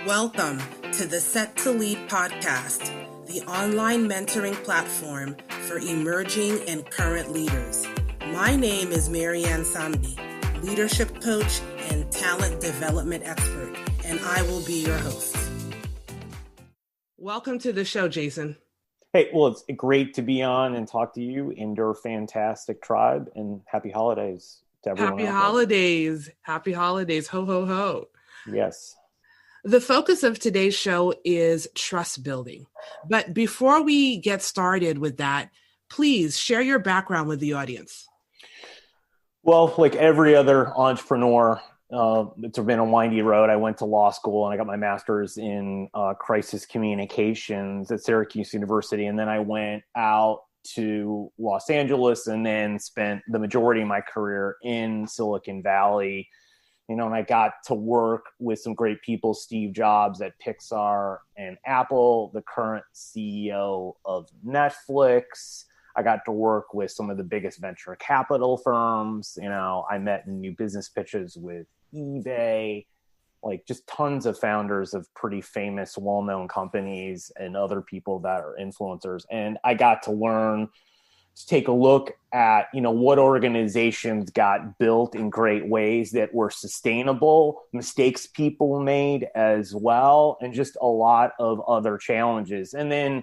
Welcome to the Set to Lead podcast, the online mentoring platform for emerging and current leaders. My name is Marianne Samdi, leadership coach and talent development expert, and I will be your host. Welcome to the show, Jason. Hey, well, it's great to be on and talk to you and your fantastic tribe, and happy holidays to everyone. Happy holidays. Happy holidays. Ho, ho, ho. Yes. The focus of today's show is trust building. But before we get started with that, please share your background with the audience. Well, like every other entrepreneur, it's been a windy road. I went to law school and I got my master's in crisis communications at Syracuse University. And then I went out to Los Angeles and then spent the majority of my career in Silicon Valley. And I got to work with some great people, Steve Jobs at Pixar and Apple, the current CEO of Netflix. I got to work with some of the biggest venture capital firms. I met in new business pitches with eBay, like just tons of founders of pretty famous, well-known companies and other people that are influencers. And I got to learn to take a look at, what organizations got built in great ways that were sustainable, mistakes people made as well, and just a lot of other challenges. And then,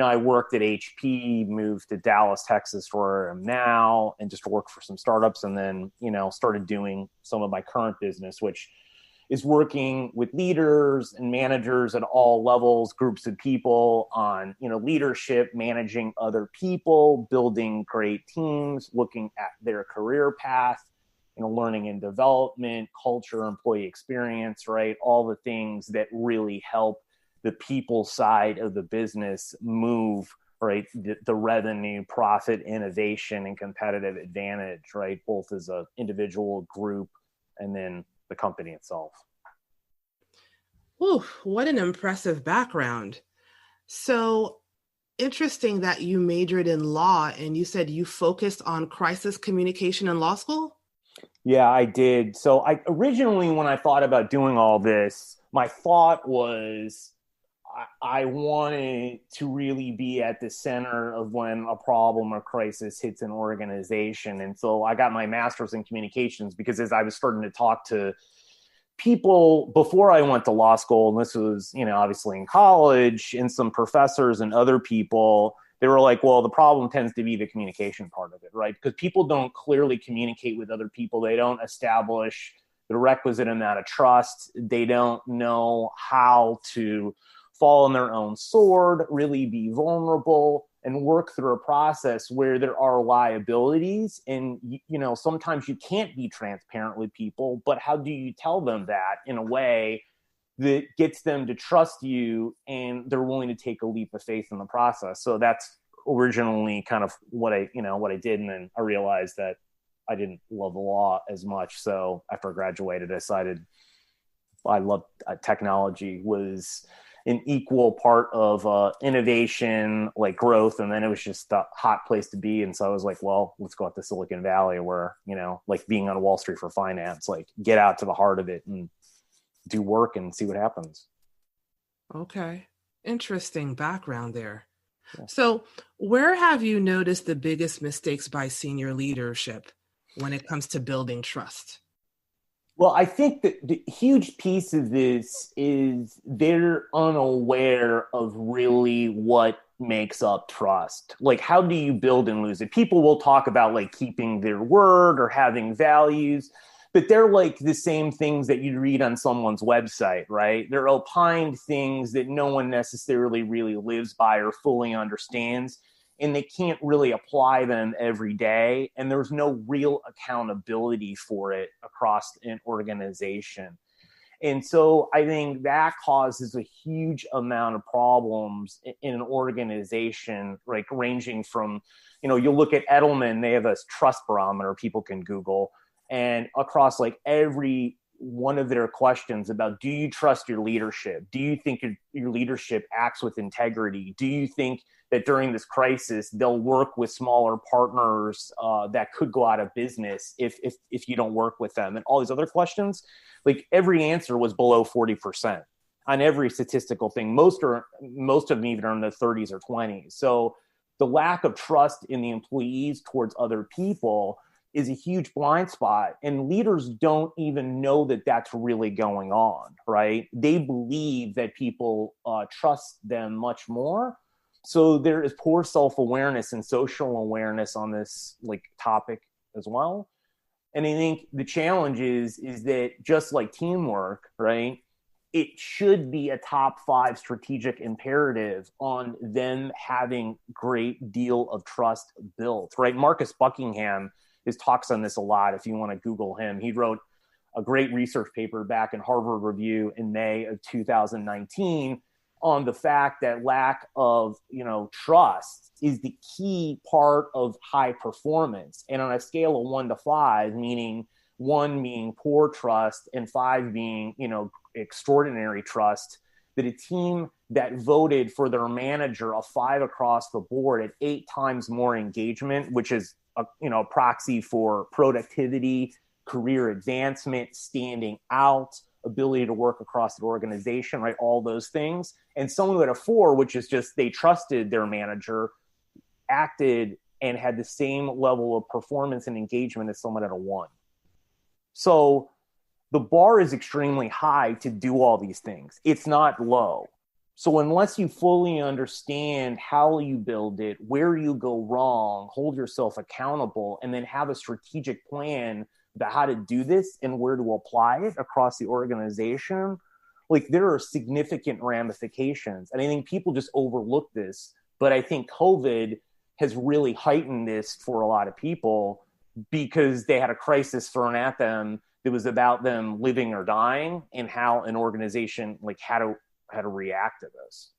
I worked at HP, moved to Dallas, Texas, where I am now, and just worked for some startups. And then, started doing some of my current business, which is working with leaders and managers at all levels, groups of people on, leadership, managing other people, building great teams, looking at their career path, learning and development, culture, employee experience, right? All the things that really help the people side of the business move, right? The revenue, profit, innovation, and competitive advantage, right? Both as an individual, group, and then the company itself. Ooh, what an impressive background. So interesting that you majored in law and you said you focused on crisis communication in law school? Yeah, I did. So originally, when I thought about doing all this, my thought was I wanted to really be at the center of when a problem or crisis hits an organization. And so I got my master's in communications because as I was starting to talk to people before I went to law school, and this was, obviously in college, and some professors and other people, they were like, well, the problem tends to be the communication part of it, right? Because people don't clearly communicate with other people. They don't establish the requisite amount of trust. They don't know how to fall on their own sword, really be vulnerable, and work through a process where there are liabilities. And, sometimes you can't be transparent with people, but how do you tell them that in a way that gets them to trust you and they're willing to take a leap of faith in the process? So that's originally kind of what I did. And then I realized that I didn't love the law as much. So after I graduated, I decided I loved technology was an equal part of innovation, like growth. And then it was just a hot place to be. And so I was like, well, let's go out to Silicon Valley where, like being on Wall Street for finance, like get out to the heart of it and do work and see what happens. Okay. Interesting background there. Yeah. So where have you noticed the biggest mistakes by senior leadership when it comes to building trust? Well, I think that the huge piece of this is they're unaware of really what makes up trust. Like, how do you build and lose it? People will talk about like keeping their word or having values, but they're like the same things that you read on someone's website, right? They're opined things that no one necessarily really lives by or fully understands. And they can't really apply them every day. And there's no real accountability for it across an organization. And so I think that causes a huge amount of problems in an organization, like ranging from, you look at Edelman, they have a trust barometer people can Google. And across like every one of their questions about, do you trust your leadership? Do you think your leadership acts with integrity? Do you think that during this crisis, they'll work with smaller partners that could go out of business if you don't work with them? And all these other questions, like every answer was below 40%. on every statistical thing. Most of them even are in their 30s or 20s. So the lack of trust in the employees towards other people is a huge blind spot, and leaders don't even know that that's really going on, right? They believe that people trust them much more. So there is poor self-awareness and social awareness on this like topic as well. And I think the challenge is that just like teamwork, right? It should be a top 5 strategic imperative on them having great deal of trust built, right? Marcus Buckingham talks on this a lot. If you want to Google him, he wrote a great research paper back in Harvard Review in May of 2019 on the fact that lack of, trust is the key part of high performance. And on a scale of 1 to 5, meaning 1 being poor trust and 5 being, extraordinary trust, that a team that voted for their manager a 5 across the board at 8 times more engagement, which is a proxy for productivity, career advancement, standing out, ability to work across the organization, right? All those things. And someone who had a 4, which is just they trusted their manager, acted and had the same level of performance and engagement as someone at a 1. So the bar is extremely high to do all these things. It's not low. So unless you fully understand how you build it, where you go wrong, hold yourself accountable, and then have a strategic plan about how to do this and where to apply it across the organization, like there are significant ramifications. And I think people just overlook this, but I think COVID has really heightened this for a lot of people because they had a crisis thrown at them that was about them living or dying and how an organization like how to react to this.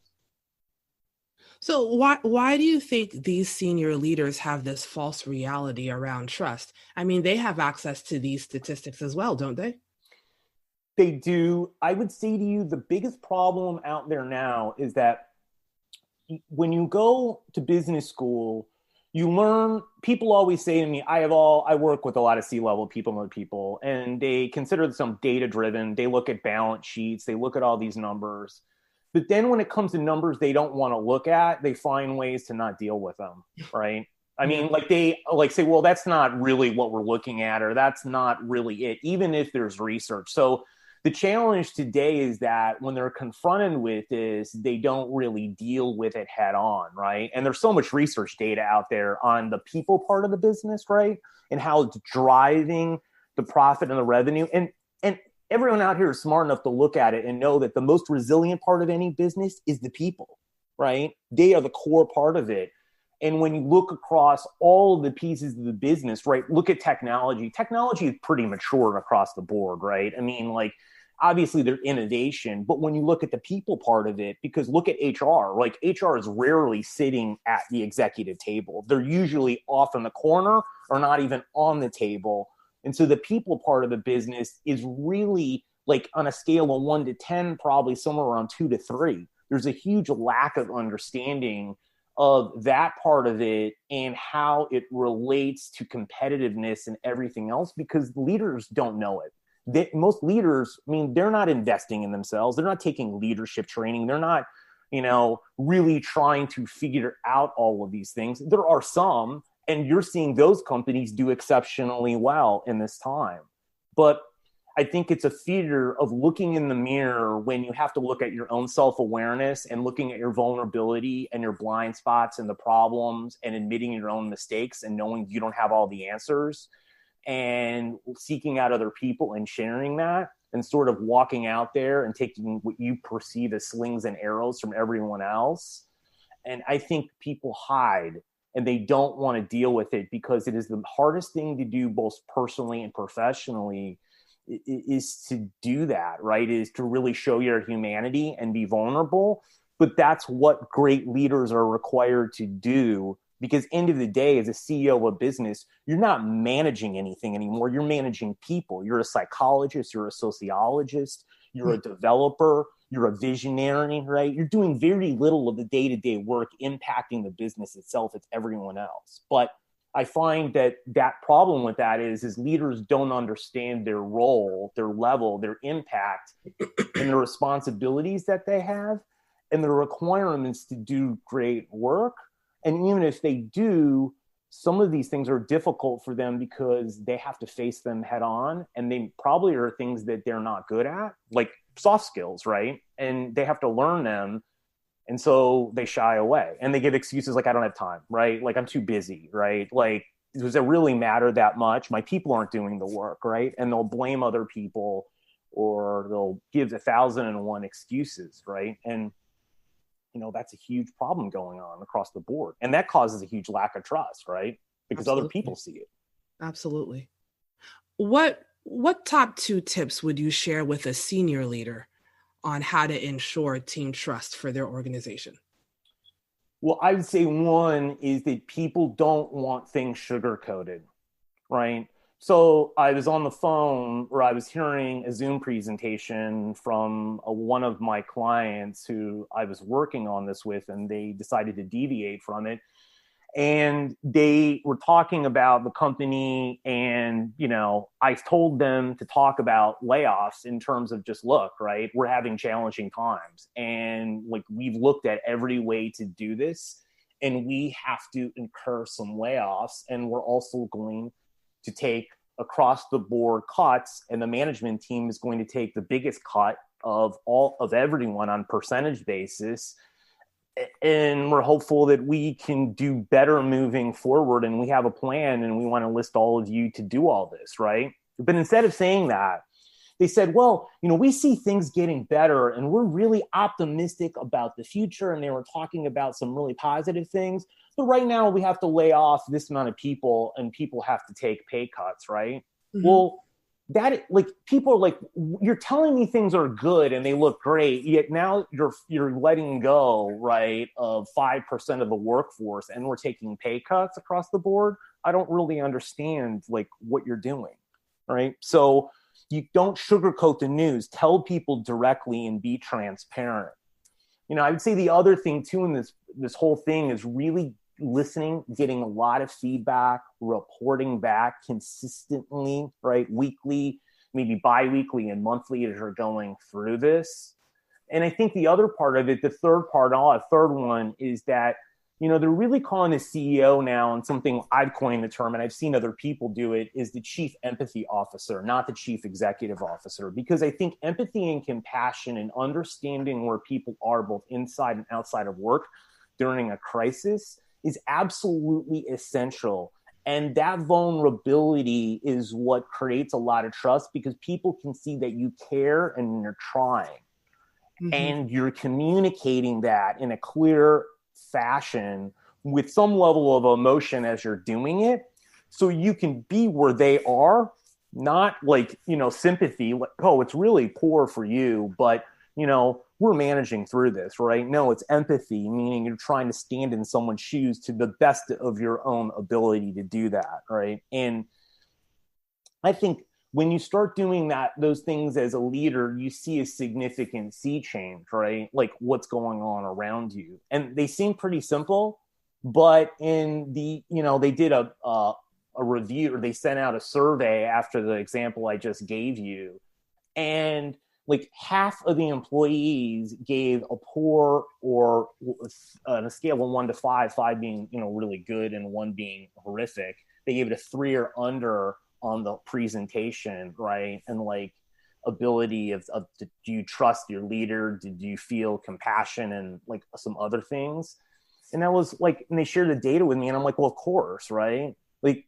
So why do you think these senior leaders have this false reality around trust? I mean, they have access to these statistics as well, don't they? They do. I would say to you, the biggest problem out there now is that when you go to business school, you learn, people always say to me, I work with a lot of C-level people, and they consider themselves data-driven. They look at balance sheets. They look at all these numbers. But then when it comes to numbers they don't want to look at, they find ways to not deal with them, right? I mean, like they like say, well, that's not really what we're looking at, or that's not really it, even if there's research. So the challenge today is that when they're confronted with this, they don't really deal with it head on, right? And there's so much research data out there on the people part of the business, right? And how it's driving the profit and the revenue. And everyone out here is smart enough to look at it and know that the most resilient part of any business is the people, right? They are the core part of it. And when you look across all of the pieces of the business, right, look at technology. Technology is pretty mature across the board, right? I mean, like, obviously there's innovation, but when you look at the people part of it, because look at HR, like HR is rarely sitting at the executive table. They're usually off in the corner or not even on the table. And so the people part of the business is really like on a scale of 1 to 10, probably somewhere around 2 to 3. There's a huge lack of understanding of that part of it and how it relates to competitiveness and everything else, because leaders don't know it. Most leaders, I mean, they're not investing in themselves. They're not taking leadership training. They're not, really trying to figure out all of these things. There are some, and you're seeing those companies do exceptionally well in this time. But I think it's a fear of looking in the mirror when you have to look at your own self-awareness and looking at your vulnerability and your blind spots and the problems and admitting your own mistakes and knowing you don't have all the answers and seeking out other people and sharing that and sort of walking out there and taking what you perceive as slings and arrows from everyone else. And I think people hide and they don't want to deal with it because it is the hardest thing to do both personally and professionally is to do that, right? Is to really show your humanity and be vulnerable. But that's what great leaders are required to do, because end of the day, as a CEO of a business, you're not managing anything anymore. You're managing people. You're a psychologist, you're a sociologist, you're a developer, you're a visionary, right? You're doing very little of the day-to-day work impacting the business itself. It's everyone else. But I find that problem with that is leaders don't understand their role, their level, their impact, and the responsibilities that they have, and the requirements to do great work. And even if they do, some of these things are difficult for them because they have to face them head on, and they probably are things that they're not good at, like soft skills, right? And they have to learn them. And so they shy away and they give excuses like, I don't have time, right? Like, I'm too busy, right? Like, does it really matter that much? My people aren't doing the work, right? And they'll blame other people, or they'll give 1,001 excuses, right? And, that's a huge problem going on across the board. And that causes a huge lack of trust, right? Because Absolutely. Other people see it. Absolutely. What top 2 tips would you share with a senior leader on how to ensure team trust for their organization? Well, I would say one is that people don't want things sugar-coated, right? So I was on the phone, or I was hearing a Zoom presentation from one of my clients who I was working on this with, and they decided to deviate from it. And they were talking about the company, and, I told them to talk about layoffs in terms of just, look, right, we're having challenging times. And like, we've looked at every way to do this, and we have to incur some layoffs. And we're also going to take across the board cuts, and the management team is going to take the biggest cut of everyone on percentage basis. And we're hopeful that we can do better moving forward, and we have a plan, and we want to list all of you to do all this, right? But instead of saying that, they said, well, we see things getting better, and we're really optimistic about the future. And they were talking about some really positive things. But right now we have to lay off this amount of people, and people have to take pay cuts, right? Mm-hmm. Well, that, like, people are like, you're telling me things are good and they look great, yet now you're letting go, right, of 5% of the workforce, and we're taking pay cuts across the board. I don't really understand, like, what you're doing, right? So you don't sugarcoat the news. Tell people directly and be transparent. I would say the other thing too in this whole thing is really listening, getting a lot of feedback, reporting back consistently, right? Weekly, maybe bi-weekly and monthly as you're going through this. And I think the other part of it, the third one is that, they're really calling the CEO now, and something I've coined the term, and I've seen other people do it, is the chief empathy officer, not the chief executive officer. Because I think empathy and compassion and understanding where people are both inside and outside of work during a crisis is absolutely essential. And that vulnerability is what creates a lot of trust, because people can see that you care and you're trying. Mm-hmm. And you're communicating that in a clear fashion with some level of emotion as you're doing it, so you can be where they are, not like, sympathy, like, oh, it's really poor for you, but, we're managing through this, right? No, it's empathy, meaning you're trying to stand in someone's shoes to the best of your own ability to do that, right? And I think when you start doing those things as a leader, you see a significant sea change, right? Like, what's going on around you. And they seem pretty simple, but in they did a review, or they sent out a survey after the example I just gave you. And like, half of the employees gave a poor, or on a scale of 1 to 5, 5 being, really good and 1 being horrific, they gave it a 3 or under on the presentation, right? And like, ability of do you trust your leader? Did you feel compassion, and like some other things? And that was like, and they shared the data with me, and I'm like, well, of course, right? Like,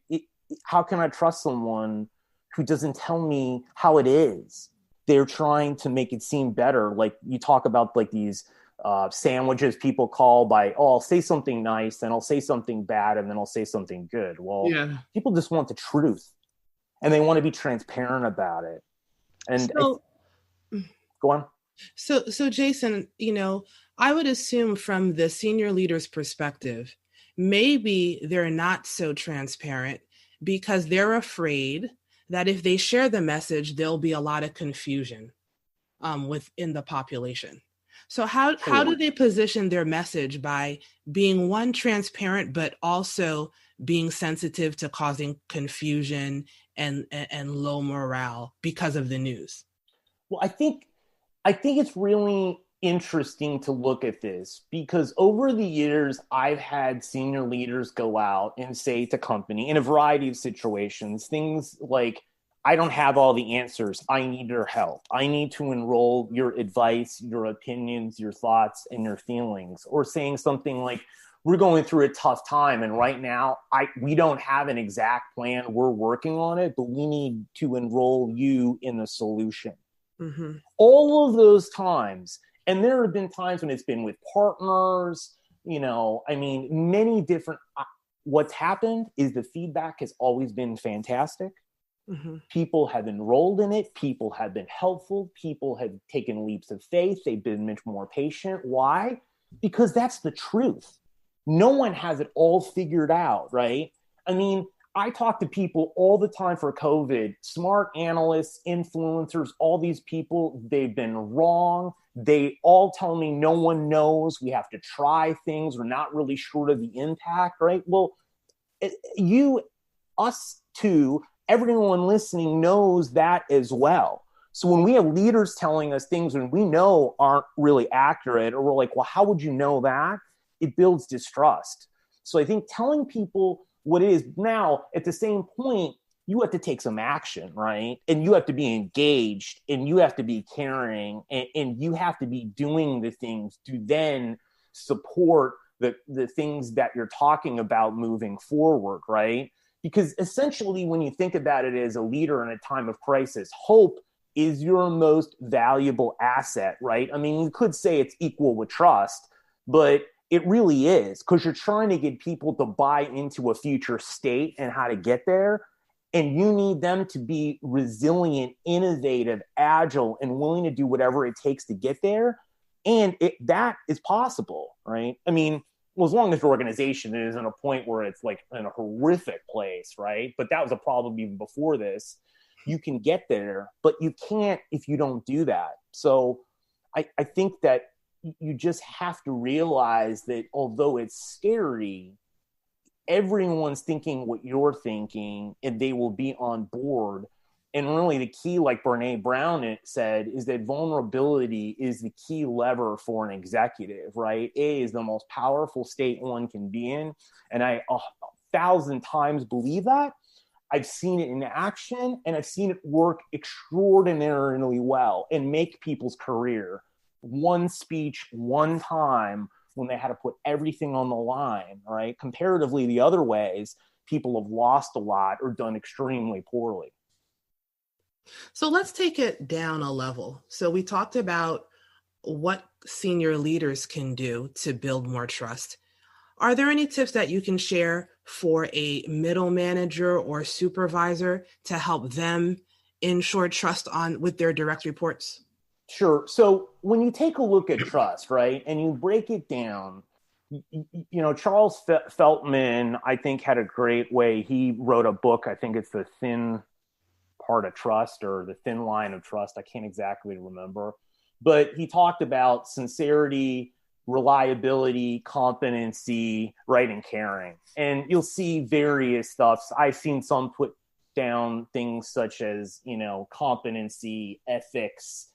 how can I trust someone who doesn't tell me how it is? They're trying to make it seem better. Like, you talk about like these sandwiches people call by, oh, I'll say something nice, then I'll say something bad, and then I'll say something good. Well, people just want the truth, and they want to be transparent about it. And go on. So Jason, I would assume from the senior leader's perspective, maybe they're not so transparent because they're afraid that if they share the message, there'll be a lot of confusion within the population. So how do Totally. they position their message by being one transparent, but also being sensitive to causing confusion and low morale because of the news? Well, I think it's really interesting to look at this because over the years, I've had senior leaders go out and say to company in a variety of situations, things like, I don't have all the answers. I need your help. I need to enroll your advice, your opinions, your thoughts, and your feelings. Or saying something like, we're going through a tough time. And right now, we don't have an exact plan. We're working on it, but we need to enroll you in the solution. Mm-hmm. All of those times, and there have been times when it's been with partners, many different, what's happened is the feedback has always been fantastic. Mm-hmm. People have enrolled in it. People have been helpful. People have taken leaps of faith. They've been much more patient. Why? Because that's the truth. No one has it all figured out, right? I mean, I talk to people all the time for COVID, smart analysts, influencers, all these people, they've been wrong. They all tell me no one knows. We have to try things. We're not really sure of the impact, right? Well, us too, everyone listening knows that as well. So when we have leaders telling us things when we know aren't really accurate, or we're like, well, how would you know that? It builds distrust. So I think telling people what it is now, at the same point, you have to take some action, right? And you have to be engaged, and you have to be caring, and you have to be doing the things to then support the things that you're talking about moving forward, right? Because essentially, when you think about it as a leader in a time of crisis, hope is your most valuable asset, right? I mean, you could say it's equal with trust, but it really is, because you're trying to get people to buy into a future state and how to get there. And you need them to be resilient, innovative, agile, and willing to do whatever it takes to get there. And that is possible, right? I mean, well, as long as your organization is in a point where it's like in a horrific place, right? But that was a problem even before this. You can get there, but you can't if you don't do that. So I think that you just have to realize that although it's scary, everyone's thinking what you're thinking, and they will be on board. And really the key, like Brene Brown said, is that vulnerability is the key lever for an executive, right? A is the most powerful state one can be in. And I 1,000 times believe that. I've seen it in action, and I've seen it work extraordinarily well and make people's career. One speech, one time, when they had to put everything on the line, right? Comparatively, the other ways, people have lost a lot or done extremely poorly. So let's take it down a level. So we talked about what senior leaders can do to build more trust. Are there any tips that you can share for a middle manager or supervisor to help them ensure trust with their direct reports? Sure. So when you take a look at trust, right, and you break it down, Charles Feltman, I think, had a great way. He wrote a book. I think it's The Thin Part of Trust, or The Thin Line of Trust. I can't exactly remember. But he talked about sincerity, reliability, competency, right, and caring. And you'll see various stuffs. I've seen some put down things such as, competency, ethics,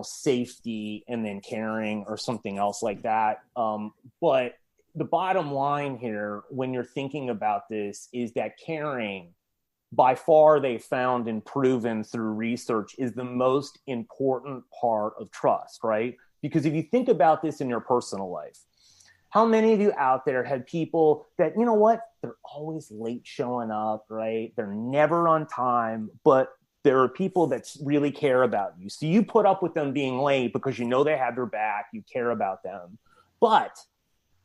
safety, and then caring, or something else like that. But the bottom line here, when you're thinking about this, is that caring, by far, they found and proven through research, is the most important part of trust, right? Because if you think about this in your personal life, how many of you out there had people that, they're always late showing up, right? They're never on time, but there are people that really care about you. So you put up with them being late because they have your back, you care about them. But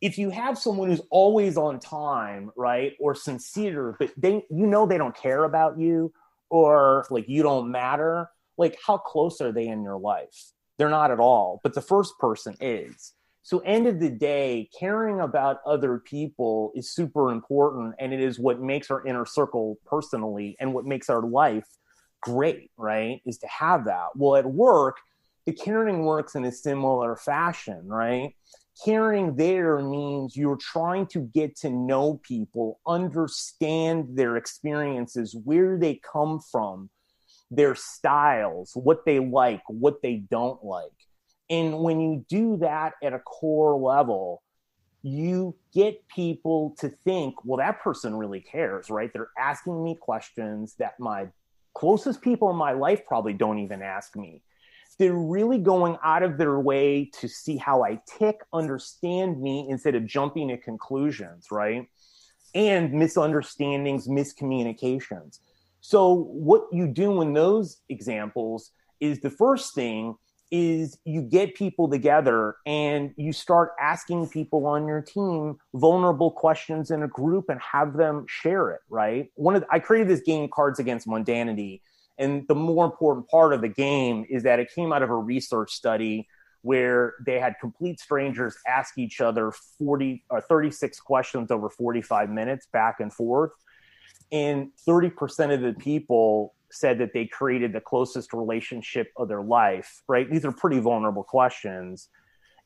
if you have someone who's always on time, right, or sincere, but they don't care about you, or like you don't matter, like how close are they in your life? They're not at all. But the first person is. So end of the day, caring about other people is super important, and it is what makes our inner circle personally, and what makes our life great, right, is to have that. Well, at work, the caring works in a similar fashion, right? Caring there means you're trying to get to know people, understand their experiences, where they come from, their styles, what they like, what they don't like. And when you do that at a core level, you get people to think, well, that person really cares, right? They're asking me questions that my closest people in my life probably don't even ask me. They're really going out of their way to see how I tick, understand me instead of jumping to conclusions, right? And misunderstandings, miscommunications. So what you do in those examples is the first thing is you get people together and you start asking people on your team vulnerable questions in a group and have them share it, right? I created this game, Cards Against Mundanity, and the more important part of the game is that it came out of a research study where they had complete strangers ask each other 40 or 36 questions over 45 minutes back and forth. And 30% of the people said that they created the closest relationship of their life, right? These are pretty vulnerable questions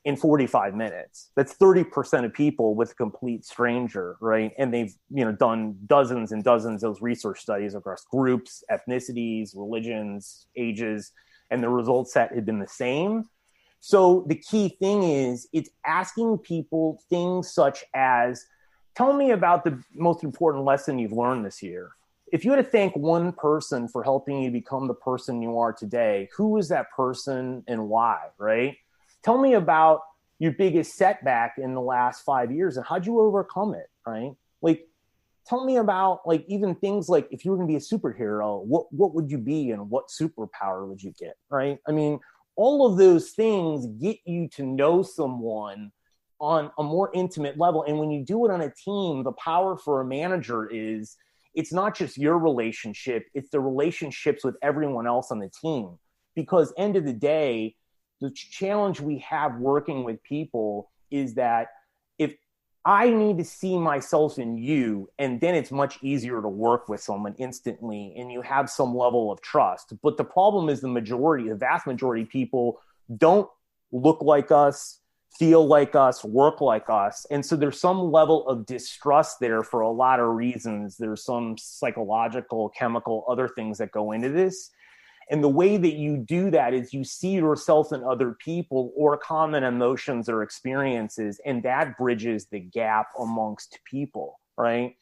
in 45 minutes. That's 30% of people with a complete stranger, right? And they've, done dozens and dozens of those research studies across groups, ethnicities, religions, ages, and the result set had been the same. So the key thing is it's asking people things such as, tell me about the most important lesson you've learned this year. If you had to thank one person for helping you become the person you are today, who is that person and why, right? Tell me about your biggest setback in the last 5 years and how'd you overcome it, right? Like, tell me about even things like if you were going to be a superhero, what would you be and what superpower would you get, right? I mean, all of those things get you to know someone on a more intimate level. And when you do it on a team, the power for a manager is it's not just your relationship, it's the relationships with everyone else on the team. Because end of the day, the challenge we have working with people is that if I need to see myself in you, and then it's much easier to work with someone instantly and you have some level of trust. But the problem is the vast majority of people don't look like us, feel like us, work like us. And so there's some level of distrust there for a lot of reasons. There's some psychological, chemical, other things that go into this. And the way that you do that is you see yourself in other people or common emotions or experiences, and that bridges the gap amongst people, right?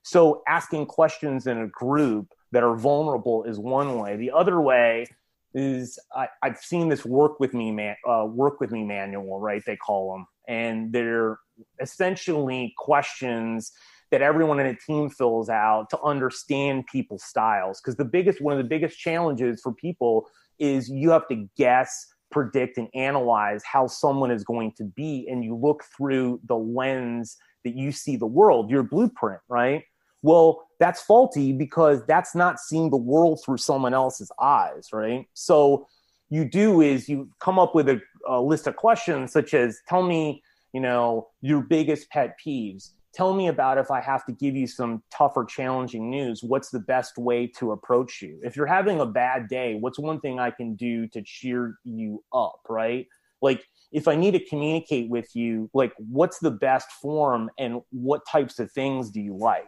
So asking questions in a group that are vulnerable is one way. The other way is I've seen this work with me manual, right? They call them, and they're essentially questions that everyone in a team fills out to understand people's styles. Because one of the biggest challenges for people is you have to guess, predict, and analyze how someone is going to be, and you look through the lens that you see the world, your blueprint, right? Well, that's faulty because that's not seeing the world through someone else's eyes, right? So you come up with a list of questions such as, tell me, your biggest pet peeves. Tell me about if I have to give you some tough or challenging news, what's the best way to approach you? If you're having a bad day, what's one thing I can do to cheer you up, right? Like, if I need to communicate with you, like, what's the best form and what types of things do you like?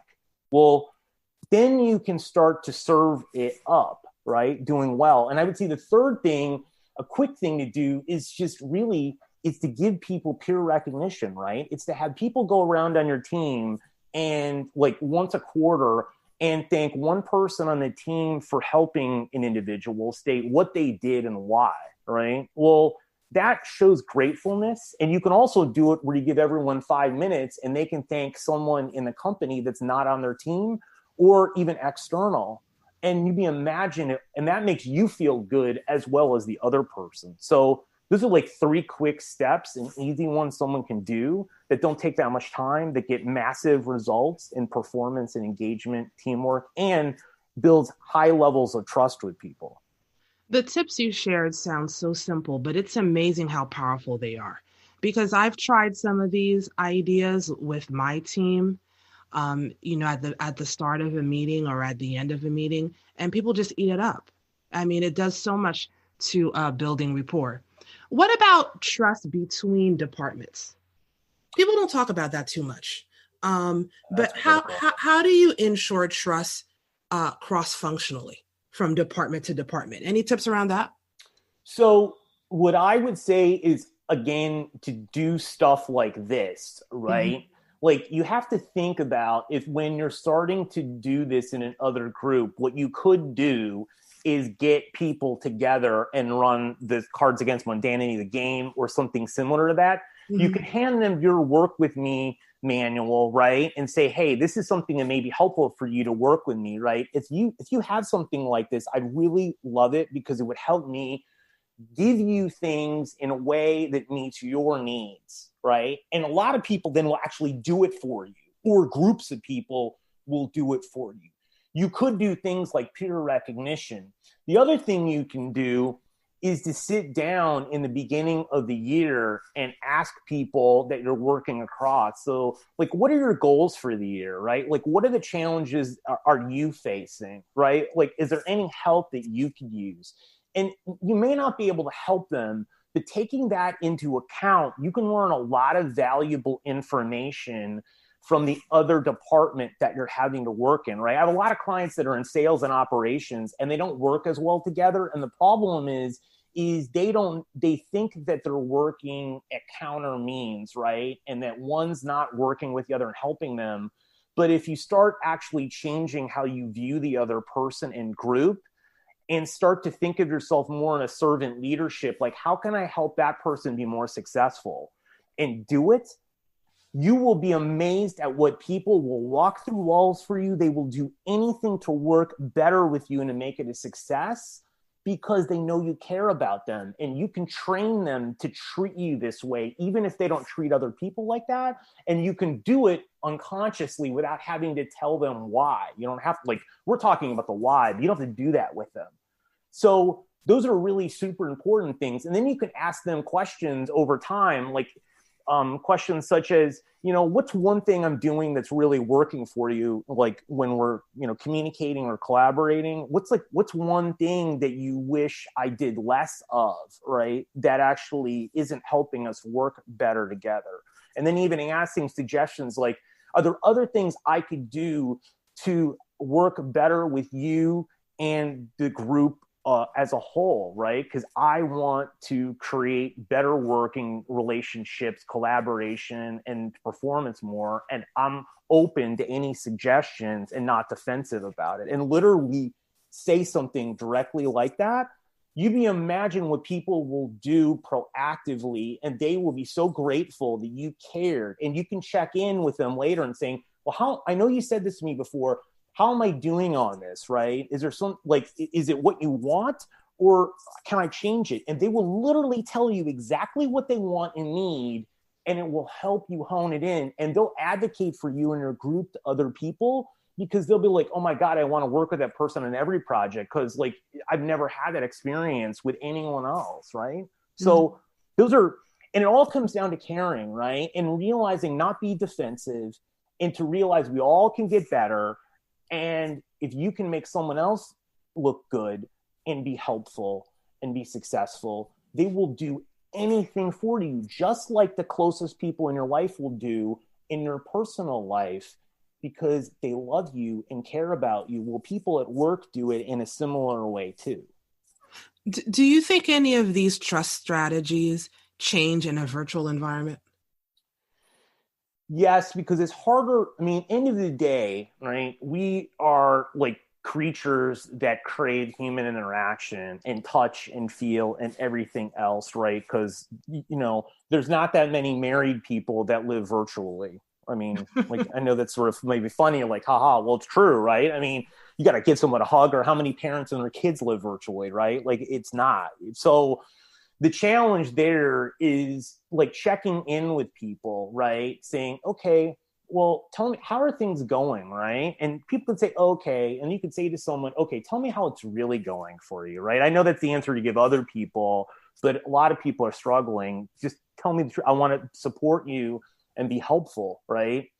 Well, then you can start to serve it up, right? Doing well. And I would say the third thing, a quick thing to do is just really, it's to give people peer recognition, right? It's to have people go around on your team and once a quarter and thank one person on the team for helping an individual, state what they did and why, right? Well, that shows gratefulness. And you can also do it where you give everyone 5 minutes and they can thank someone in the company that's not on their team or even external. And you imagine it, and that makes you feel good as well as the other person. So those are 3 quick steps and easy ones someone can do that don't take that much time, that get massive results in performance and engagement, teamwork, and builds high levels of trust with people. The tips you shared sound so simple, but it's amazing how powerful they are. Because I've tried some of these ideas with my team, at the start of a meeting or at the end of a meeting, and people just eat it up. I mean, it does so much to building rapport. What about trust between departments? People don't talk about that too much. But how do you ensure trust cross-functionally from department to department? Any tips around that? So what I would say is, again, to do stuff like this, right? Mm-hmm. Like, you have to think about, if when you're starting to do this in another group, what you could do is get people together and run the Cards Against Mundanity, the game, or something similar to that. Mm-hmm. You can hand them your work with me manual, right? And say, hey, this is something that may be helpful for you to work with me, right? If you have something like this, I'd really love it, because it would help me give you things in a way that meets your needs, right? And a lot of people then will actually do it for you, or groups of people will do it for you. You could do things like peer recognition. The other thing you can do is to sit down in the beginning of the year and ask people that you're working across. So, like, what are your goals for the year, right? Like, what are the challenges are you facing, right? Like, is there any help that you could use? And you may not be able to help them, but taking that into account, you can learn a lot of valuable information from the other department that you're having to work in, right? I have a lot of clients that are in sales and operations, and they don't work as well together. And the problem is they think that they're working at counter means, right? And that one's not working with the other and helping them. But if you start actually changing how you view the other person and group, and start to think of yourself more in a servant leadership, like, how can I help that person be more successful, and do it, you will be amazed at what people will walk through walls for you. They will do anything to work better with you and to make it a success, because they know you care about them, and you can train them to treat you this way, even if they don't treat other people like that. And you can do it unconsciously without having to tell them why. You don't have to, like, we're talking about the why, but you don't have to do that with them. So those are really super important things. And then you can ask them questions over time, like questions such as, what's one thing I'm doing that's really working for you? Like, when we're, communicating or collaborating, what's one thing that you wish I did less of, right? That actually isn't helping us work better together. And then even asking suggestions like, are there other things I could do to work better with you and the group as a whole, right? Because I want to create better working relationships, collaboration, and performance more. And I'm open to any suggestions and not defensive about it. And literally say something directly like that. You can imagine what people will do proactively, and they will be so grateful that you cared. And you can check in with them later and saying, well, I know you said this to me before. How am I doing on this, right? Is there some, like, is it what you want, or can I change it? And they will literally tell you exactly what they want and need, and it will help you hone it in. And they'll advocate for you and your group to other people, because they'll be like, oh my God, I want to work with that person on every project, because, like, I've never had that experience with anyone else, right? Mm-hmm. So those are, and it all comes down to caring, right? And realizing, not be defensive, and to realize we all can get better. And if you can make someone else look good and be helpful and be successful, they will do anything for you, just like the closest people in your life will do in your personal life, because they love you and care about you. Well, people at work do it in a similar way too. Do you think any of these trust strategies change in a virtual environment? Yes, because it's harder. I mean, end of the day, right? We are like creatures that crave human interaction and touch and feel and everything else, right? Because, there's not that many married people that live virtually. I mean, like, I know that's sort of maybe funny, like, haha, well, it's true, right? I mean, you got to give someone a hug, or how many parents and their kids live virtually, right? Like, it's not. So the challenge there is like checking in with people, right? Saying, okay, well, tell me, how are things going, right? And people can say, okay. And you can say to someone, okay, tell me how it's really going for you, right? I know that's the answer to give other people, but a lot of people are struggling. Just tell me the truth. I want to support you and be helpful, right?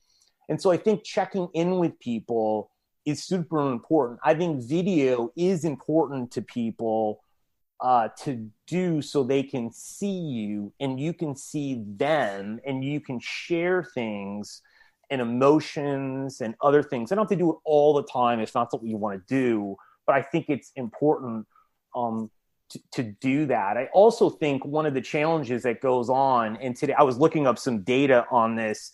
And so I think checking in with people is super important. I think video is important to people to do so they can see you and you can see them and you can share things and emotions and other things. I don't have to do it all the time. It's not something you want to do, but I think it's important to do that. I also think one of the challenges that goes on, and today I was looking up some data on this,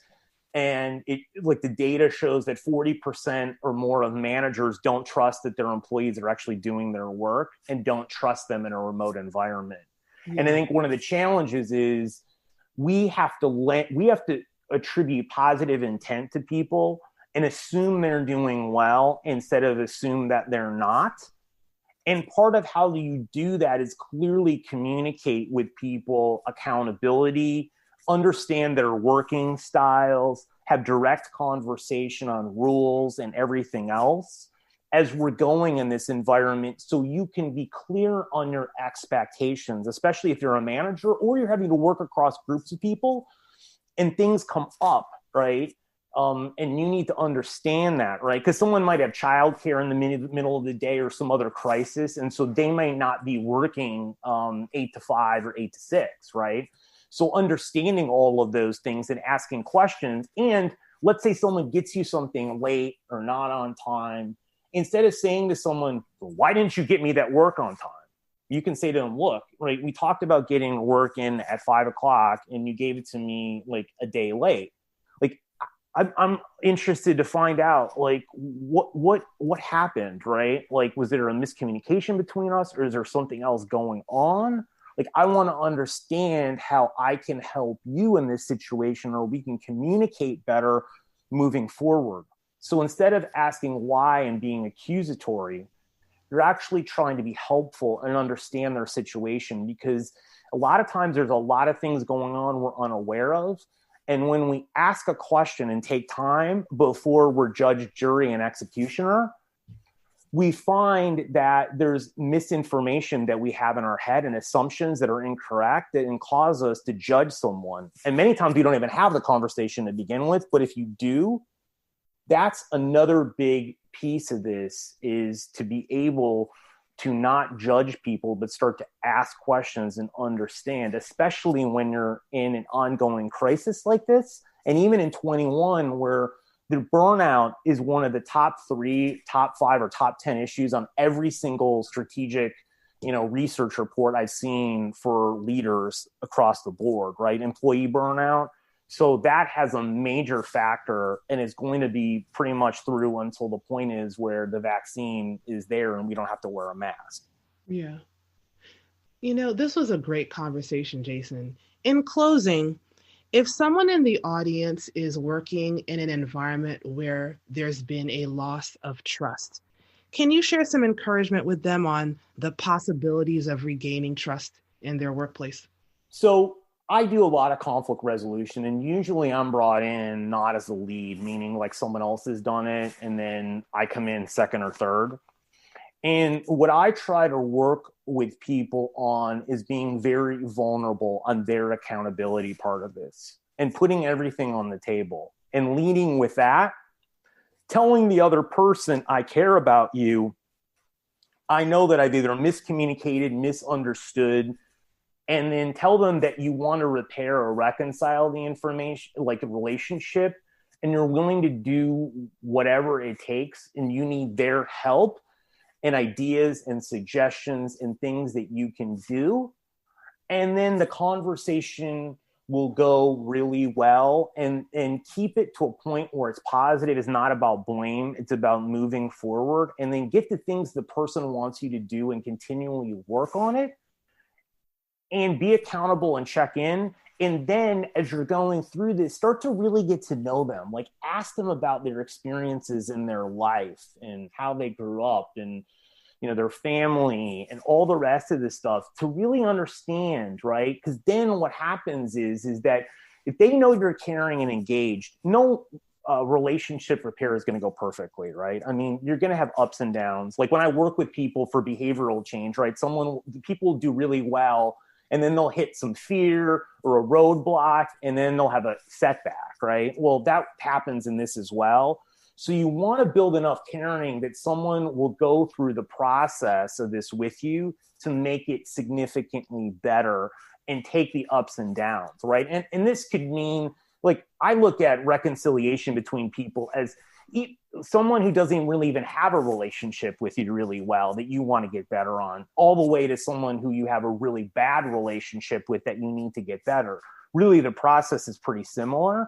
and the data shows that 40% or more of managers don't trust that their employees are actually doing their work and don't trust them in a remote environment. Yeah. And I think one of the challenges is we have to attribute positive intent to people and assume they're doing well instead of assume that they're not. And part of how you do that is clearly communicate with people accountability, understand their working styles, have direct conversation on rules and everything else as we're going in this environment, so you can be clear on your expectations, especially if you're a manager or you're having to work across groups of people and things come up, right? And you need to understand that, right? Because someone might have childcare in the middle of the day or some other crisis, and so they might not be working 8 to 5 or 8 to 6, right? So understanding all of those things and asking questions, and let's say someone gets you something late or not on time, instead of saying to someone, why didn't you get me that work on time? You can say to them, look, right, we talked about getting work in at 5 o'clock and you gave it to me like a day late. Like, I'm interested to find out, like, what happened, right? Like, was there a miscommunication between us, or is there something else going on? Like, I want to understand how I can help you in this situation, or we can communicate better moving forward. So instead of asking why and being accusatory, you're actually trying to be helpful and understand their situation, because a lot of times there's a lot of things going on we're unaware of. And when we ask a question and take time before we're judge, jury, and executioner, we find that there's misinformation that we have in our head and assumptions that are incorrect that can cause us to judge someone. And many times we don't even have the conversation to begin with. But if you do, that's another big piece of this, is to be able to not judge people, but start to ask questions and understand, especially when you're in an ongoing crisis like this. And even in 21, where the burnout is one of the top 3, top 5, or top 10 issues on every single strategic, research report I've seen for leaders across the board, right? Employee burnout. So that has a major factor, and is going to be pretty much through until the point is where the vaccine is there and we don't have to wear a mask. Yeah. This was a great conversation, Jason. In closing, if someone in the audience is working in an environment where there's been a loss of trust, can you share some encouragement with them on the possibilities of regaining trust in their workplace? So I do a lot of conflict resolution, and usually I'm brought in not as the lead, meaning like someone else has done it, and then I come in second or third. And what I try to work with people on is being very vulnerable on their accountability part of this, and putting everything on the table and leading with that, telling the other person, I care about you. I know that I've either miscommunicated, misunderstood, and then tell them that you want to repair or reconcile the information, like a relationship, and you're willing to do whatever it takes, and you need their help and ideas and suggestions and things that you can do. And then the conversation will go really well, and keep it to a point where it's positive. It's not about blame. It's about moving forward, and then get the things the person wants you to do and continually work on it, and be accountable and check in. And then as you're going through this, start to really get to know them. Like, ask them about their experiences in their life and how they grew up, and their family and all the rest of this stuff, to really understand, right? Because then what happens is that if they know you're caring and engaged, no relationship repair is going to go perfectly, right? I mean, you're going to have ups and downs. Like when I work with people for behavioral change, right? People do really well, and then they'll hit some fear or a roadblock, and then they'll have a setback, right? Well, that happens in this as well. So you want to build enough caring that someone will go through the process of this with you to make it significantly better and take the ups and downs, right? And this could mean, like, I look at reconciliation between people as someone who doesn't really even have a relationship with you really well that you want to get better on, all the way to someone who you have a really bad relationship with that you need to get better. Really, the process is pretty similar,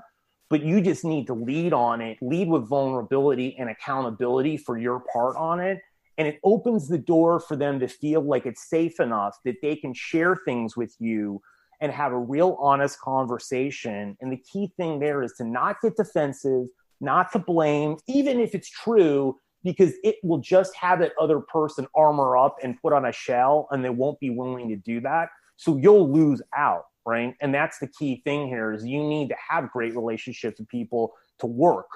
but you just need to lead on it, lead with vulnerability and accountability for your part on it. And it opens the door for them to feel like it's safe enough that they can share things with you and have a real honest conversation. And the key thing there is to not get defensive, not to blame, even if it's true, because it will just have that other person armor up and put on a shell, and they won't be willing to do that. So you'll lose out, right? And that's the key thing here is you need to have great relationships with people to work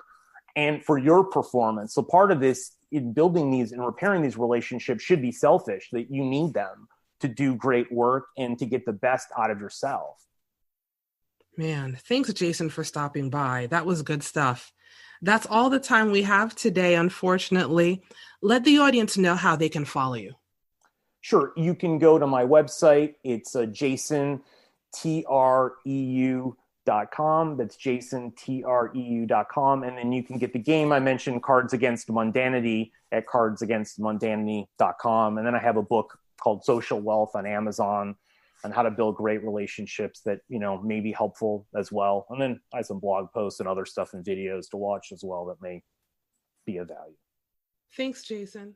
and for your performance. So part of this in building these and repairing these relationships should be selfish, that you need them to do great work and to get the best out of yourself. Man, thanks, Jason, for stopping by. That was good stuff. That's all the time we have today, unfortunately. Let the audience know how they can follow you. Sure. You can go to my website. It's jasontreu.com. That's jasontreu.com. And then you can get the game I mentioned, Cards Against Mundanity, at cardsagainstmundanity.com. And then I have a book called Social Wealth on Amazon on how to build great relationships that, may be helpful as well. And then I have some blog posts and other stuff and videos to watch as well that may be of value. Thanks, Jason.